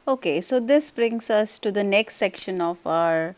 Okay, so this brings us to the next section of our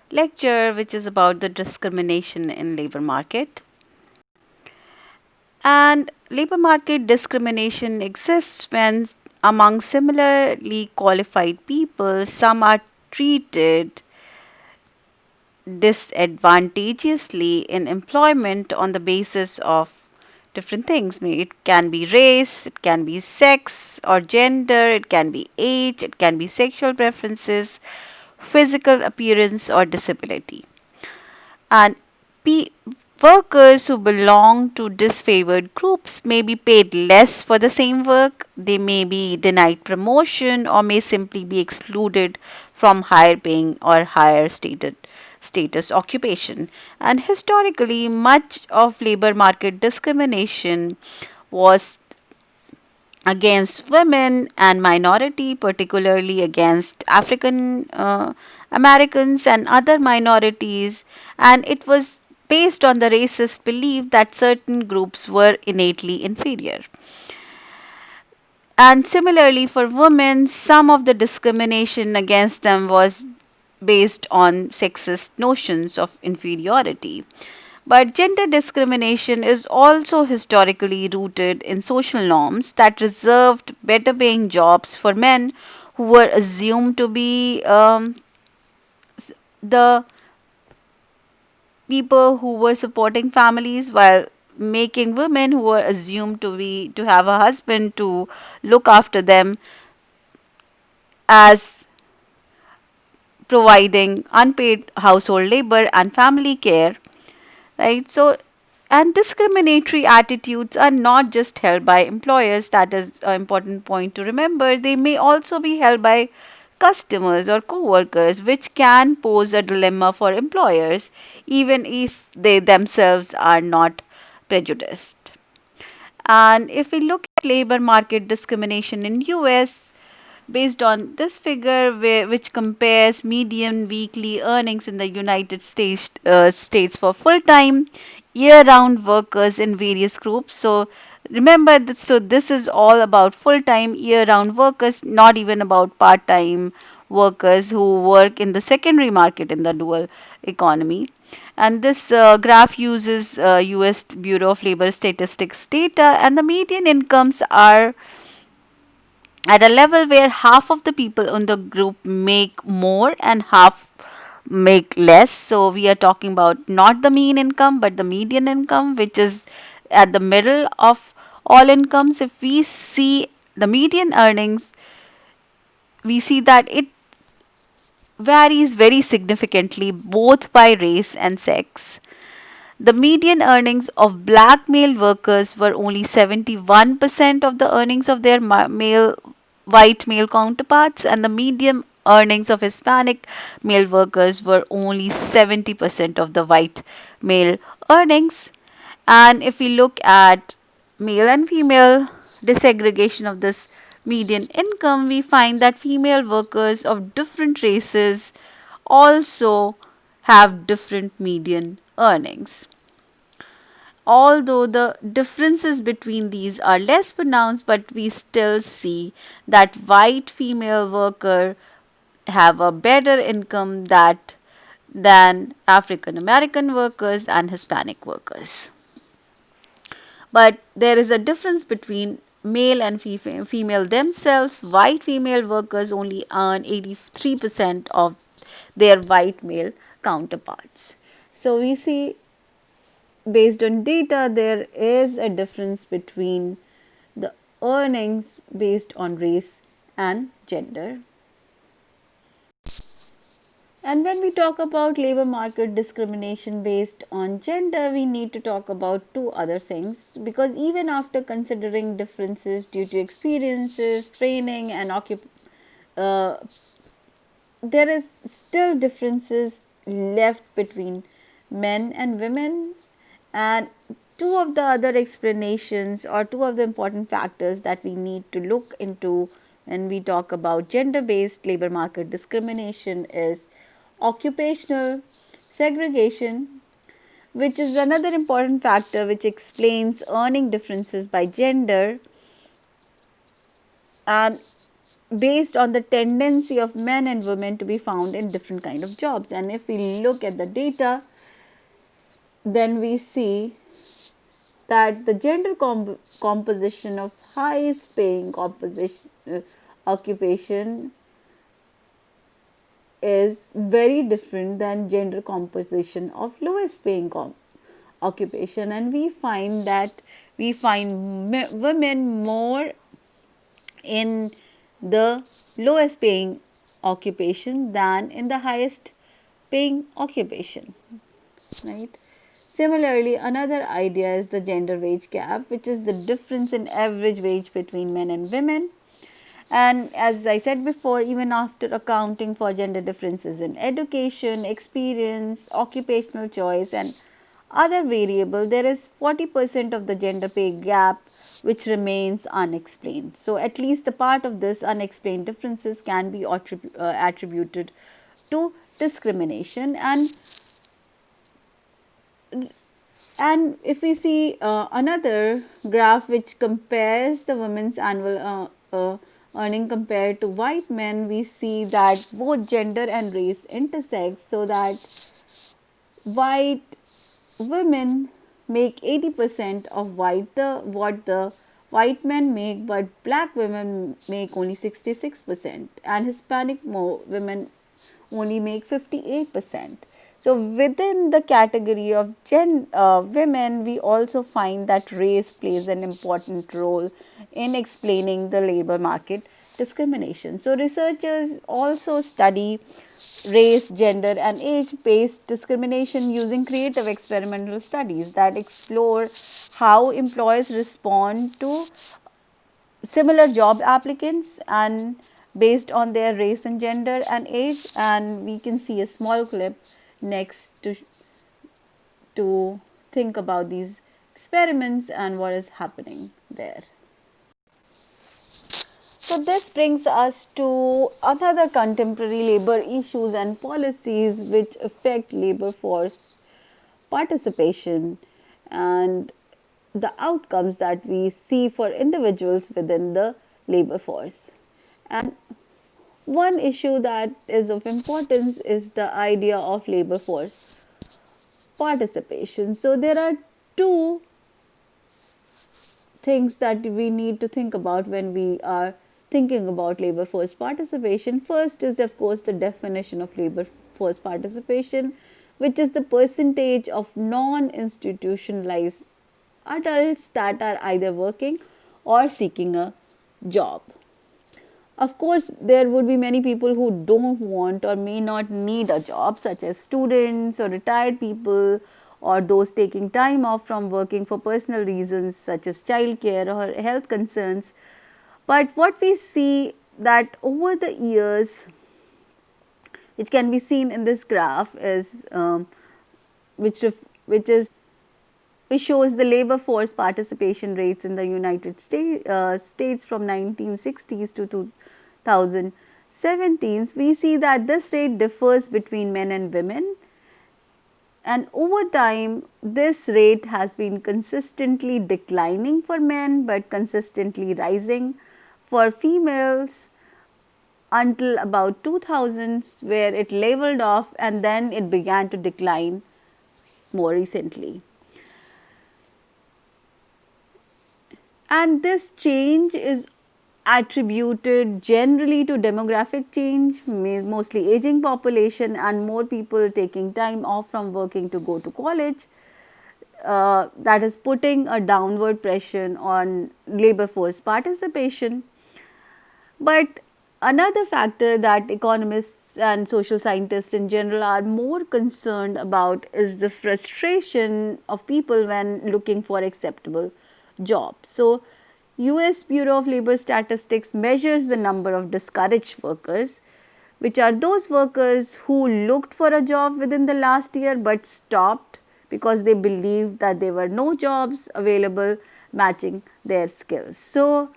lecture, which is about the discrimination in labor market. And labor market discrimination exists when among similarly qualified people, some are treated disadvantageously in employment on the basis of different things. It can be race, it can be sex or gender, it can be age, it can be sexual preferences, physical appearance, or disability. And pe- workers who belong to disfavored groups may be paid less for the same work, they may be denied promotion, or may simply be excluded from higher paying or higher status occupation. And historically, much of labor market discrimination was against women and minority, particularly against African Americans and other minorities, and it was based on the racist belief that certain groups were innately inferior. And similarly, for women, some of the discrimination against them was based on sexist notions of inferiority. But gender discrimination is also historically rooted in social norms that reserved better paying jobs for men who were assumed to be the people who were supporting families, while making women who were assumed to have a husband to look after them as providing unpaid household labor and family care, right? So, and discriminatory attitudes are not just held by employers, that is an important point to remember. They may also be held by customers or co workers, which can pose a dilemma for employers, even if they themselves are not prejudiced. And if we look at labor market discrimination in US, based on this figure, which compares median weekly earnings in the United States for full-time, year-round workers in various groups. So remember this. So this is all about full-time, year-round workers, not even about part-time workers who work in the secondary market in the dual economy. And this graph uses US Bureau of Labor Statistics data, and the median incomes are at a level where half of the people in the group make more and half make less. So we are talking about not the mean income but the median income, which is at the middle of all incomes. If we see the median earnings, we see that it varies very significantly both by race and sex. The median earnings of black male workers were only 71% of the earnings of their white male counterparts, and the median earnings of Hispanic male workers were only 70% of the white male earnings. And if we look at male and female disaggregation of this median income, we find that female workers of different races also have different median earnings. Although the differences between these are less pronounced, but we still see that white female worker have a better income than African American workers and Hispanic workers. But there is a difference between male and female themselves. White female workers only earn 83% of their white male counterparts. So we see, based on data, there is a difference between the earnings based on race and gender. And when we talk about labor market discrimination based on gender, we need to talk about two other things, because even after considering differences due to experiences, training, and uh, there is still differences left between men and women. And two of the other explanations, or two of the important factors that we need to look into when we talk about gender based labor market discrimination, is occupational segregation, which is another important factor which explains earning differences by gender. And based on the tendency of men and women to be found in different kind of jobs. And if we look at the data, then we see that the gender composition of highest paying composition occupation is very different than gender composition of lowest paying occupation. And we find women more in the lowest paying occupation than in the highest paying occupation, right? Similarly, another idea is the gender wage gap, which is the difference in average wage between men and women. And as I said before, even after accounting for gender differences in education, experience, occupational choice, and other variable, there is 40% of the gender pay gap which remains unexplained. So, at least a part of this unexplained differences can be attributed to discrimination. And if we see another graph which compares the women's annual earning compared to white men, we see that both gender and race intersect, so that white women make 80% of what the white men make, but black women make only 66%, and Hispanic women only make 58%. So within the category of women, we also find that race plays an important role in explaining the labor market discrimination. So researchers also study race, gender, and age based discrimination using creative experimental studies that explore how employers respond to similar job applicants and based on their race and gender and age. And we can see a small clip next to think about these experiments and what is happening there. So this brings us to another contemporary labor issues and policies which affect labor force participation and the outcomes that we see for individuals within the labor force. And one issue that is of importance is the idea of labor force participation. So there are two things that we need to think about when we are thinking about labor force participation. First is, of course, the definition of labor force participation, which is the percentage of non institutionalized adults that are either working or seeking a job. Of course, there would be many people who don't want or may not need a job, such as students or retired people or those taking time off from working for personal reasons such as childcare or health concerns. But what we see that over the years, which can be seen in this graph, is which is which shows the labor force participation rates in the United States from 1960s to 2017. We see that this rate differs between men and women, and over time this rate has been consistently declining for men but consistently rising for females until about 2000s, where it leveled off and then it began to decline more recently. And this change is attributed generally to demographic change, mostly aging population and more people taking time off from working to go to college. That is putting a downward pressure on labor force participation. But another factor that economists and social scientists in general are more concerned about is the frustration of people when looking for acceptable jobs. So, US Bureau of Labor Statistics measures the number of discouraged workers, which are those workers who looked for a job within the last year but stopped because they believed that there were no jobs available matching their skills. So,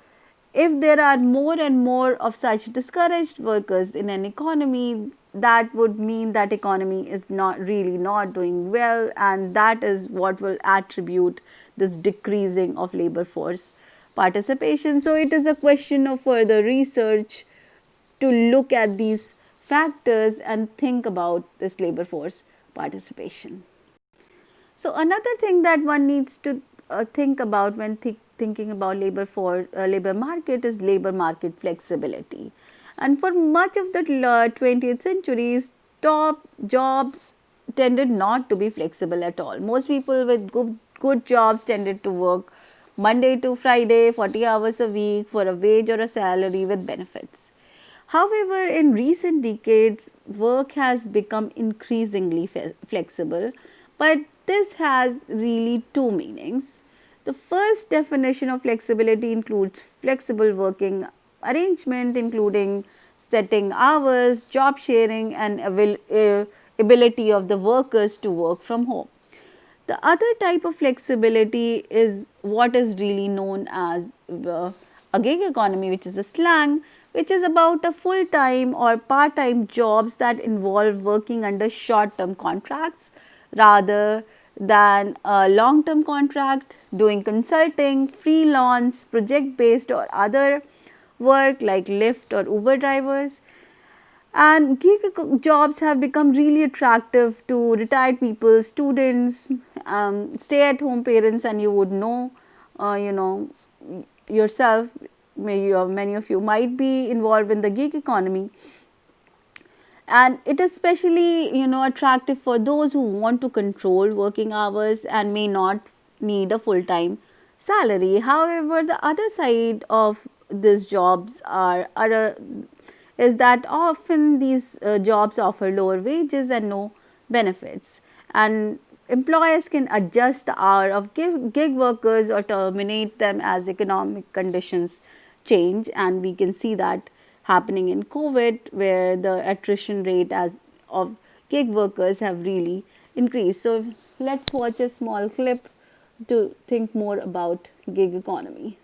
if there are more and more of such discouraged workers in an economy, that would mean that economy is not doing well, and that is what will attribute this decreasing of labor force participation. So it is a question of further research to look at these factors and think about this labor force participation. So another thing that one needs to think about when thinking about labor market is labor market flexibility. And for much of the 20th centuries, top jobs tended not to be flexible at all. Most people with good jobs tended to work Monday to Friday, 40 hours a week for a wage or a salary with benefits. However, in recent decades, work has become increasingly flexible, but this has really two meanings. The first definition of flexibility includes flexible working arrangement, including setting hours, job sharing, and ability of the workers to work from home. The other type of flexibility is what is really known as a gig economy, which is a slang, which is about a full time or part time jobs that involve working under short term contracts rather than a long term contract, doing consulting, freelance, project based, or other work like Lyft or Uber drivers. And gig jobs have become really attractive to retired people, students, stay at home parents, and you would know, you know, yourself, many of you might be involved in the gig economy, and it is especially attractive for those who want to control working hours and may not need a full time salary. However, the other side of these jobs is that often these jobs offer lower wages and no benefits, and employers can adjust the hour of gig workers or terminate them as economic conditions change. And we can see that happening in COVID, where the attrition rate as of gig workers have really increased. So let's watch a small clip to think more about gig economy.